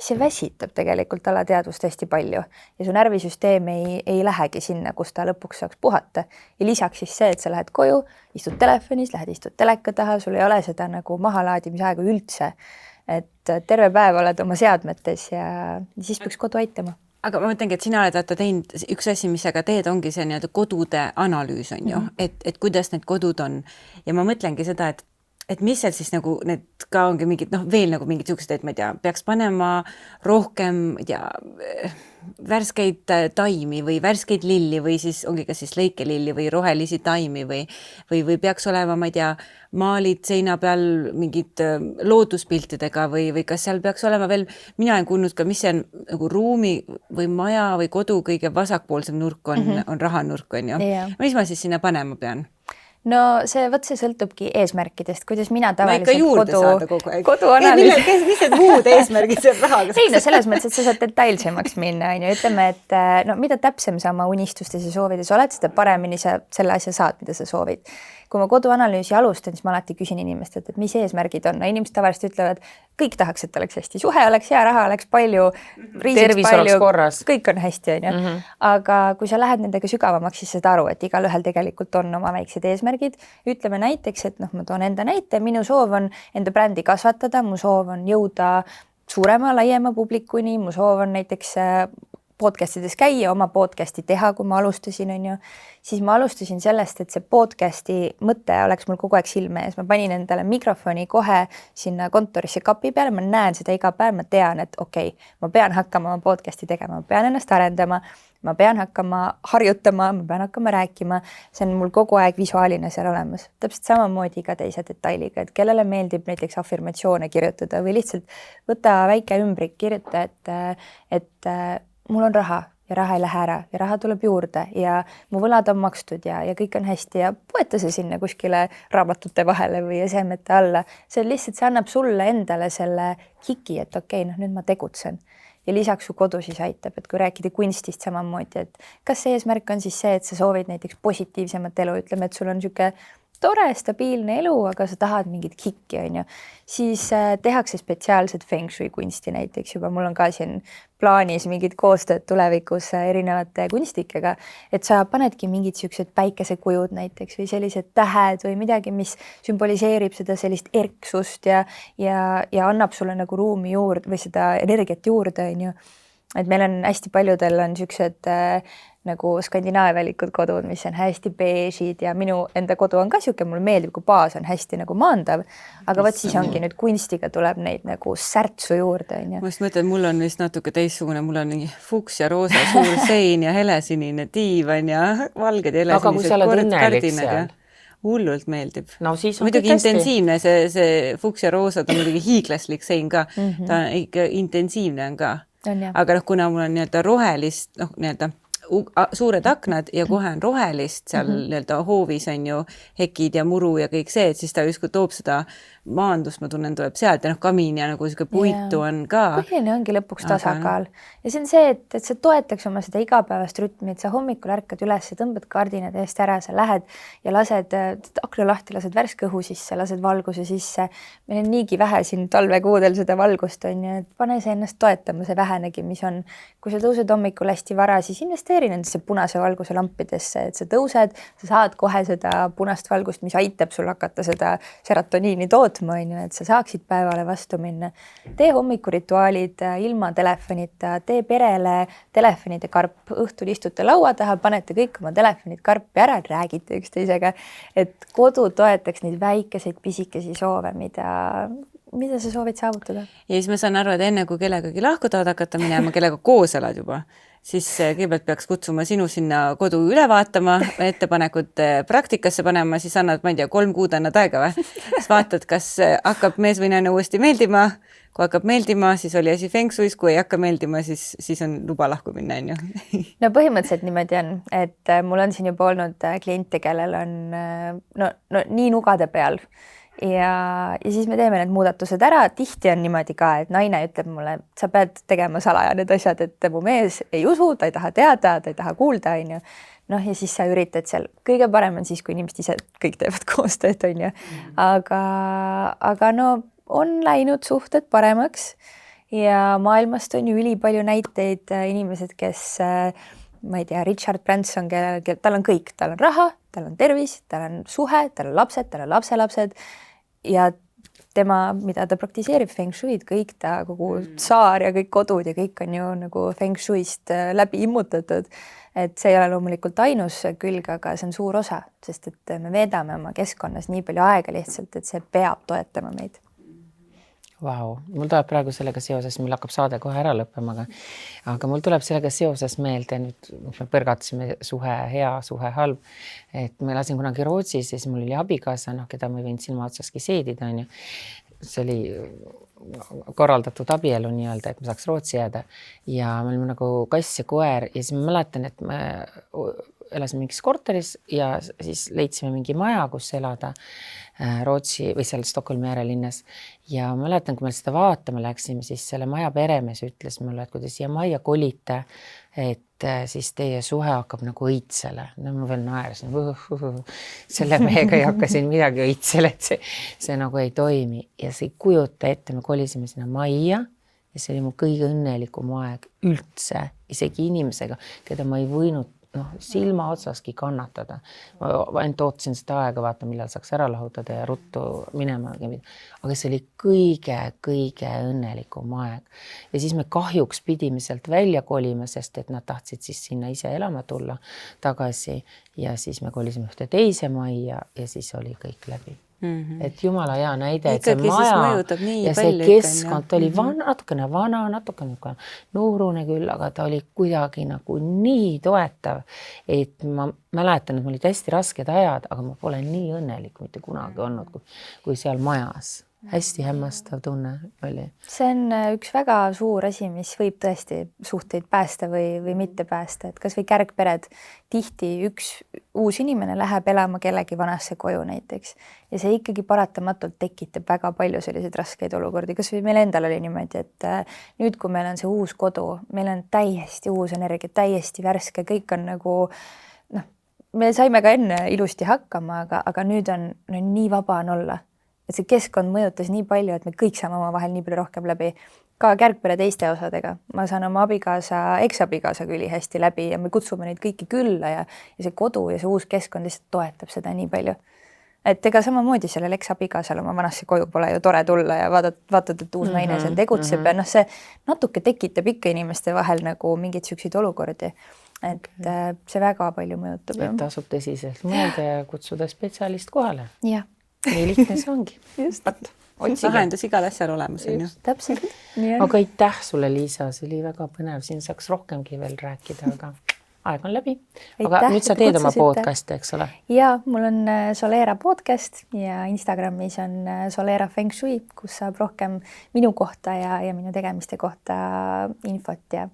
see väsitab tegelikult alateadvust hästi palju ja su närvisüsteem ei lähegi sinna, kus ta lõpuks saaks puhata. Ja lisaks siis see, et sa lähed koju, istud telefonis, istud teleka taha, sul ei ole seda nagu mahalaadimisaega üldse. Et terve päev oled oma seadmetes ja siis peaks kodu aitama. Aga ma mõtlengi, et sina oled teinud üks asi, mis sa ka teed, ongi see nii-öelda kodude analüüs on ju, et kuidas need kodud on. Ja ma mõtlengi seda, et mis seal siis nagu need ka ongi mingid, veel nagu mingid siuksed, et ma ei tea, peaks panema rohkem, ma ei tea, värskeid taimi või värskeid lilli või siis ongi ka siis lõikelilli või rohelisi taimi või peaks olema, ma ei tea, maalid seina peal mingid looduspiltidega või kas seal peaks olema veel, mina olen kuulnud ka, mis see on nagu ruumi või maja või kodu kõige vasakpoolsem nurk on rahanurk on ju. Mis ma siis sinna panema pean? No see sõltubki eesmärkidest, kuidas mina tavaliselt ma ikka juurde saada kogu aeg. Koduanalüüs. Mis need muud eesmärgid seal rahaga? Ei, no selles mõttes, et sa saad detailsemaks minna, on ju. Ütleme, et mida täpsem sa oma unistustes ja soovides oled, seda paremini sa selle asja saad, mida sa soovid. Kui ma koduanalüüsi alustan, siis ma alati küsin inimestelt, et mis eesmärgid on. No, inimesed tavaliselt ütlevad, kõik tahaks, et oleks hästi suhe, oleks hea, raha oleks palju, tervis oleks korras. Kõik on hästi, on ju. Aga kui sa lähed nendega sügavamaks, siis saad aru, et igalühel tegelikult on oma väiksed eesmärgid. Ütleme näiteks, et ma toon enda näite, minu soov on enda brändi kasvatada, mu soov on jõuda suurema, laiema publikuni, mu soov on näiteks podcastides käia, oma podcasti teha, kui ma alustasin, on ju, siis ma alustasin sellest, et see podcasti mõte oleks mul kogu aeg silme ees. Ma panin endale mikrofoni kohe sinna kontorisse kapi peale, ma näen seda iga päev, ma tean, et okei, ma pean hakkama oma podcasti tegema, ma pean ennast arendama, ma pean hakkama harjutama, ma pean hakkama rääkima, see on mul kogu aeg visuaalina seal olemas. Täpselt samamoodi ka teise detailiga, et kellele meeldib näiteks afirmatsioone kirjutada või lihtsalt võta väike ümbrik, kirjuta, et mul on raha ja raha ei lähe ära ja raha tuleb juurde ja mu võlad on makstud ja kõik on hästi ja poeta see sinna kuskile raamatute vahele või esemete alla. See lihtsalt, see annab sulle endale selle kiki, et okei, nüüd ma tegutsen. Ja lisaks su kodu siis aitab, et kui rääkida kunstist samamoodi, et kas see eesmärk on siis see, et sa soovid näiteks positiivsemat elu, ütleme, et sul on sihuke tore, stabiilne elu, aga sa tahad mingit kikki, on ju, siis tehakse spetsiaalset Feng Shui kunsti näiteks juba. Mul on ka siin plaanis mingid koostööd tulevikus erinevate kunstikega, et sa panedki mingid siuksed päikesekujud näiteks või sellised tähed või midagi, mis sümboliseerib seda sellist erksust ja annab sulle nagu ruumi juurde või seda energiat juurde, on ju. Et meil on hästi paljudel on siuksed nagu skandinaavialikud kodud, mis on hästi beežid ja minu enda kodu on ka siuke, mulle meeldib, kui baas on hästi nagu maandav, aga võt siis ongi nüüd kunstiga tuleb neid nagu särtsu juurde. Ma just mõtlen, mul on vist natuke teistsugune, mul on fuks ja roosa suur sein ja helesinine diivan ja valged ja helesinised. Aga kui sa oled õnnelik seal? Hullult meeldib. No, siis muidugi intensiivne, see fuks ja roosa on muidugi hiiglaslik sein ka, ta ikka intensiivne on ka. Aga kuna mul on nii-öelda rohelist, nii-öelda suured aknad ja kohe on rohelist seal nii-öelda hoovis on ju hekid ja muru ja kõik see, et siis ta justkui toob seda maandust, ma tunnen, tuleb sealt ja kamiin ja nagu sihuke puitu on ka. Põhiline ongi lõpuks tasakaal ja see on see, et sa toetaks oma seda igapäevast rütmi, et sa hommikul ärkad üles, tõmbad kardinad eest ära, sa lähed ja lased akna lahti, lased värske õhu sisse, lased valguse sisse. Meil on niigi vähe siin talvekuudel seda valgust on ju, et pane see ennast toetama, see vähenegi, mis on. Kui sa tõused hommikul hästi vara, siis investeeri nendesse punase valguse lampidesse, et sa tõused, sa saad kohe seda punast valgust, mis aitab sul hakata seda serotoniini tootma, on ju, et sa saaksid päevale vastu minna. Tee hommikurituaalid ilma telefonita, tee perele telefonide karp, õhtul istute laua taha, panete kõik oma telefonid karpi ära, räägite üksteisega, et kodu toetaks neid väikeseid pisikesi soove, mida sa soovid saavutada. Ja siis ma saan aru, et enne kui kellegagi lahku tahad hakata minema, kellega koos elad juba, siis kõigepealt peaks kutsuma sinu sinna kodu üle vaatama, ettepanekud praktikasse panema, siis annad, ma ei tea, 3 kuud annad aega või? Siis vaatad, kas hakkab mees või naine uuesti meeldima. Kui hakkab meeldima, siis oli asi feng shuis, kui ei hakka meeldima, siis on luba lahku minna, on ju. No põhimõtteliselt niimoodi on, et mul on siin juba olnud kliente, kellel on no nii nugade peal ja siis me teeme need muudatused ära. Tihti on niimoodi ka, et naine ütleb mulle, sa pead tegema salaja need asjad, et mu mees ei usu, ta ei taha teada, ta ei taha kuulda, on ju. Noh, ja siis sa üritad seal, kõige parem on siis, kui inimesed ise kõik teevad koostööd, on ju. Aga no on läinud suhted paremaks ja maailmast on ju ülipalju näiteid inimesed, kes, ma ei tea, Richard Branson, tal on kõik, tal on raha, tal on tervis, tal on suhe, tal on lapsed, tal on lapselapsed ja tema, mida ta praktiseerib feng shuid, kõik ta kogu saar ja kõik kodud ja kõik on ju nagu feng shuist läbi immutatud. Et see ei ole loomulikult ainus külg, aga see on suur osa, sest et me veedame oma keskkonnas nii palju aega lihtsalt, et see peab toetama meid. Vau, mul tuleb praegu sellega seoses, meil hakkab saade kohe ära lõppema, aga mul tuleb sellega seoses meelde, nüüd me põrgatasime suhe hea, suhe halb, et ma elasin kunagi Rootsis ja siis mul oli abikaasa, keda ma ei võinud silma otsaski seedida, on ju. See oli korraldatud abielu nii-öelda, et ma saaks Rootsi jääda ja me olime nagu kass ja koer ja siis ma mäletan, et me elasime mingis korteris ja siis leidsime mingi maja, kus elada Rootsi või seal Stockholmi äärelinnas ja ma mäletan, kui me seda vaatama läksime, siis selle maja peremees ütles mulle, et kui te siia majja kolite, et siis teie suhe hakkab nagu õitsele. No ma veel naersin, selle mehega ei hakka siin midagi õitsele, et see nagu ei toimi ja see ei kujuta ette, me kolisime sinna majja ja see oli mu kõige õnnelikum aeg üldse, isegi inimesega, keda ma ei võinud silma otsaski kannatada. Ma ainult ootasin seda aega, vaata, millal saaks ära lahutada ja ruttu minema. Aga see oli kõige õnnelikum aeg. Ja siis me kahjuks pidime sealt välja kolima, sest et nad tahtsid siis sinna ise elama tulla tagasi ja siis me kolisime ühte teise majja ja siis oli kõik läbi. Et jumala hea näide, et see maja ja see keskkond oli natukene vana, natukene noorune küll, aga ta oli kuidagi nagu nii toetav, et ma mäletan, et mul olid hästi rasked ajad, aga ma pole nii õnnelik mitte kunagi olnud kui seal majas. Hästi hämmastav tunne oli. See on üks väga suur asi, mis võib tõesti suhteid päästa või mitte päästa, et kas või kärgpered. Tihti üks uus inimene läheb elama kellegi vanasse koju näiteks ja see ikkagi paratamatult tekitab väga palju selliseid raskeid olukordi. Kas või meil endal oli niimoodi, et nüüd, kui meil on see uus kodu, meil on täiesti uus energia, täiesti värske, kõik on nagu, me saime ka enne ilusti hakkama, aga nüüd on nii vaba on olla. Et see keskkond mõjutas nii palju, et me kõik saame oma vahel nii palju rohkem läbi. Ka kärgpere teiste osadega. Ma saan oma eksabikaasaga üli hästi läbi ja me kutsume neid kõiki külla ja see kodu ja see uus keskkond lihtsalt toetab seda nii palju. Et ega samamoodi sellel eksabikaasal oma vanasse koju pole ju tore tulla ja vaatad, et uus naine seal tegutseb ja see natuke tekitab ikka inimeste vahel nagu mingid selliseid olukordi. Et see väga palju mõjutab. Et tasub tõsiselt mõelda ja kutsuda spetsialist kohale. Jah. Nii lihtne see ongi. Just. Lahendus igal asjal olemas. Täpselt. Aga aitäh sulle, Liisa, see oli väga põnev, siin saaks rohkemgi veel rääkida, aga aeg on läbi. Aga nüüd sa teed oma podcasti, eks ole? Ja, mul on Solera podcast ja Instagramis on Solera Feng Shui, kus saab rohkem minu kohta ja minu tegemiste kohta infot ja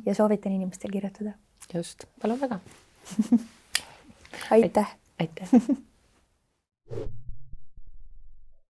ja soovitan inimestel kirjutada. Just, palun väga. Aitäh! Aitäh!